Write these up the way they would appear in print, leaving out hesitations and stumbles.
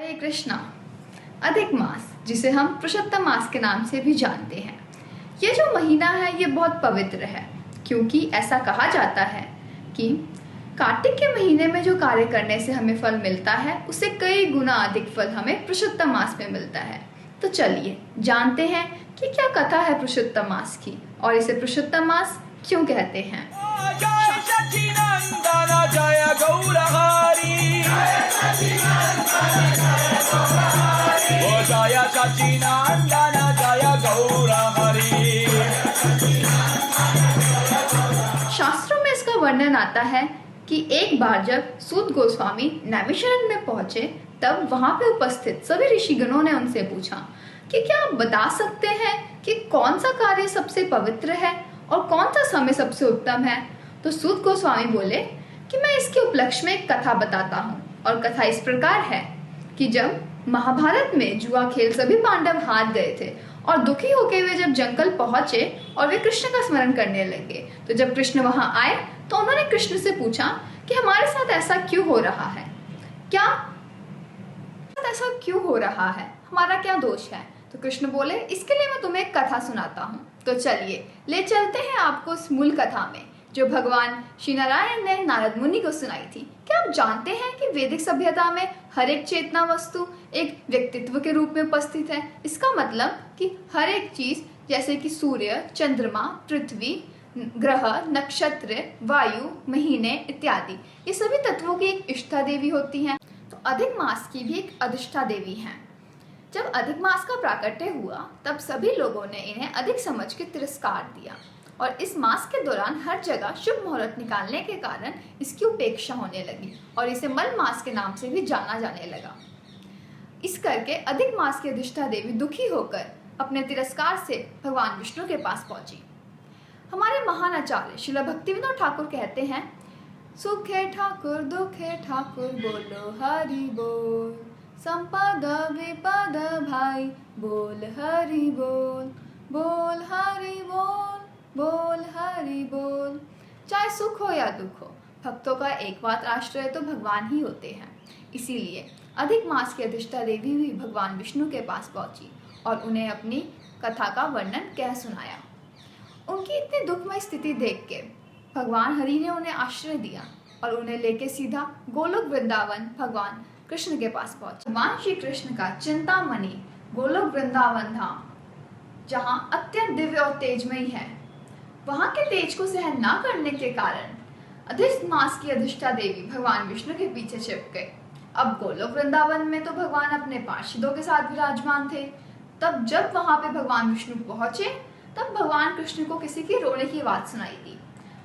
हरे कृष्णा। अधिक मास, जिसे हम पुरुषोत्तम मास के नाम से भी जानते हैं, ये जो महीना है ये बहुत पवित्र है, क्योंकि ऐसा कहा जाता है कि कार्तिक के महीने में जो कार्य करने से हमें फल मिलता है उससे कई गुना अधिक फल हमें पुरुषोत्तम मास में मिलता है। तो चलिए जानते हैं कि क्या कथा है पुरुषोत्तम मास की और इसे पुरुषोत्तम मास क्यों कहते हैं। शास्त्रों में इसका वर्णन आता है कि एक बार जब सूत गोस्वामी नैमिषारण्य में पहुंचे तब वहां पे उपस्थित सभी ऋषिगणों ने उनसे पूछा कि क्या आप बता सकते हैं कि कौन सा कार्य सबसे पवित्र है और कौन सा समय सबसे उत्तम है। तो सूत गोस्वामी बोले कि मैं इसके उपलक्ष्य में एक कथा बताता हूँ, और कथा इस प्रकार है कि जब महाभारत में जुआ खेल सभी पांडव हार गए थे और दुखी होके वे जब जंगल पहुंचे और वे कृष्ण का स्मरण करने लगे, तो जब कृष्ण वहां आए तो उन्होंने कृष्ण से पूछा कि हमारे साथ ऐसा क्यों हो रहा है, ऐसा क्यों हो रहा है, हमारा क्या दोष है। तो कृष्ण बोले इसके लिए मैं तुम्हें एक कथा सुनाता हूँ। तो चलिए ले चलते हैं आपको उस मूल कथा में जो भगवान श्री नारायण ने नारद मुनि को सुनाई थी। क्या आप जानते हैं कि वैदिक सभ्यता में हर एक चेतना वस्तु एक व्यक्तित्व के रूप में उपस्थित है। इसका मतलब कि हर एक चीज जैसे कि सूर्य, चंद्रमा, पृथ्वी, ग्रह, नक्षत्र, वायु, महीने इत्यादि, ये सभी तत्वों की एक इष्टा देवी होती हैं। तो अधिक मास की भी एक अधिष्ठा देवी हैं। जब अधिक मास का प्राकट्य हुआ तब सभी लोगों ने इन्हें अधिक समझ के तिरस्कार दिया और इस मास के दौरान हर जगह शुभ मुहूर्त निकालने के कारण इसकी उपेक्षा होने लगी और इसे मल मास के नाम से भी जाना जाने लगा। इस करके अधिक मास की अधिष्ठा देवी दुखी होकर अपने तिरस्कार से भगवान विष्णु के पास पहुंची। हमारे महान आचार्य श्रील भक्तिविनोद ठाकुर कहते हैं, सुखे ठाकुर दुखे ठाकुर बोलो हरि बोल, संपद विपद भाई बोल हरि बोल, बोल हरि बोल, बोल हरि बोल। चाहे सुख हो या दुख हो, भक्तों का एकमात्र आश्रय तो भगवान ही होते हैं। इसीलिए अधिक मास की अधिष्ठा देवी भी भगवान विष्णु के पास पहुंची और उन्हें अपनी कथा का वर्णन कह सुनाया। उनकी इतनी दुखमय स्थिति देख के भगवान हरि ने उन्हें आश्रय दिया और उन्हें लेके सीधा गोलोक वृंदावन भगवान कृष्ण के पास पहुंचे। भगवान श्री कृष्ण का चिंतामणि गोलोक वृंदावन धाम, जहाँ अत्यंत दिव्य और तेजमयी है, वहां के तेज को सहन न करने के कारण अधिक मास की अधिष्ठा देवी भगवान विष्णु के पीछे छिप गए। अब गोलोक वृंदावन में तो भगवान अपने पार्षदों के साथ विराजमान थे। तब जब वहां पे भगवान विष्णु पहुंचे तब भगवान कृष्ण को किसी की रोने की आवाज सुनाई दी।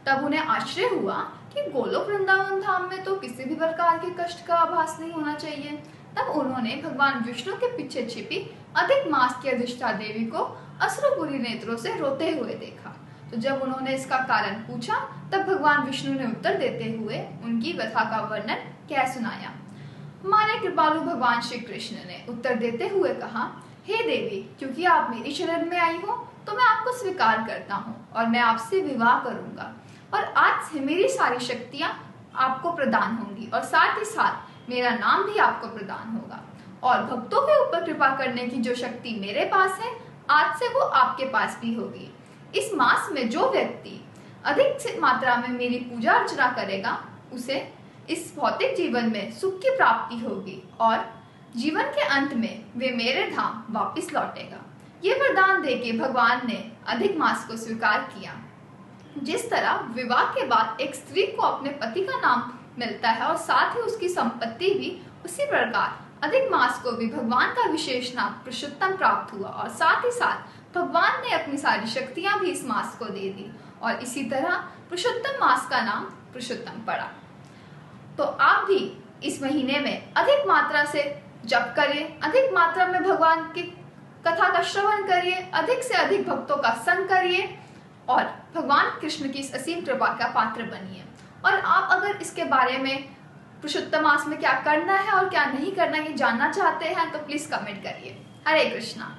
तब उन्हें आश्चर्य हुआ कि गोलोक वृंदावन धाम में तो किसी भी प्रकार के कष्ट का आभास नहीं होना चाहिए। तब उन्होंने भगवान विष्णु के पीछे छिपी अधिक मास की अधिष्ठा देवी को अश्रुपूरी नेत्रों से रोते हुए देखा। तो जब उन्होंने इसका कारण पूछा तब भगवान विष्णु ने उत्तर देते हुए उनकी व्यथा का वर्णन कह सुनाया। हमारे कृपालु भगवान श्री कृष्ण ने उत्तर देते हुए कहा, हे देवी, क्योंकि आप मेरी शरण में आई हो तो मैं आपको स्वीकार करता हूँ और मैं आपसे विवाह करूंगा और आज से मेरी सारी शक्तियां आपको प्रदान होंगी और साथ ही साथ मेरा नाम भी आपको प्रदान होगा और भक्तों के ऊपर कृपा करने की जो शक्ति मेरे पास है आज से वो आपके पास भी होगी। इस मास में जो व्यक्ति अधिक से मात्रा में मेरी पूजा अर्चना करेगा उसे इस भौतिक जीवन में सुख की प्राप्ति होगी और जीवन के अंत में वे मेरे धाम वापस लौटेगा। ये वरदान देके भगवान ने अधिक मास को स्वीकार किया। जिस तरह विवाह के बाद एक स्त्री को अपने पति का नाम मिलता है और साथ ही उसकी संपत्ति भी, उसी प्रकार अधिक मास को भी भगवान का विशेष नाम पुरुषोत्तम प्राप्त हुआ और साथ ही साथ भगवान ने अपनी सारी शक्तियां भी इस मास को दे दी और इसी तरह पुरुषोत्तम मास का नाम पुरुषोत्तम पड़ा। तो आप भी इस महीने में अधिक मात्रा से जप करिए, अधिक मात्रा में भगवान की कथा का श्रवण करिए, अधिक से अधिक भक्तों का संग करिए और भगवान कृष्ण की इस असीम कृपा का पात्र बनिए। और आप अगर इसके बारे में पुरुषोत्तम मास में क्या करना है और क्या नहीं करना ये जानना चाहते हैं तो प्लीज कमेंट करिए। हरे कृष्णा।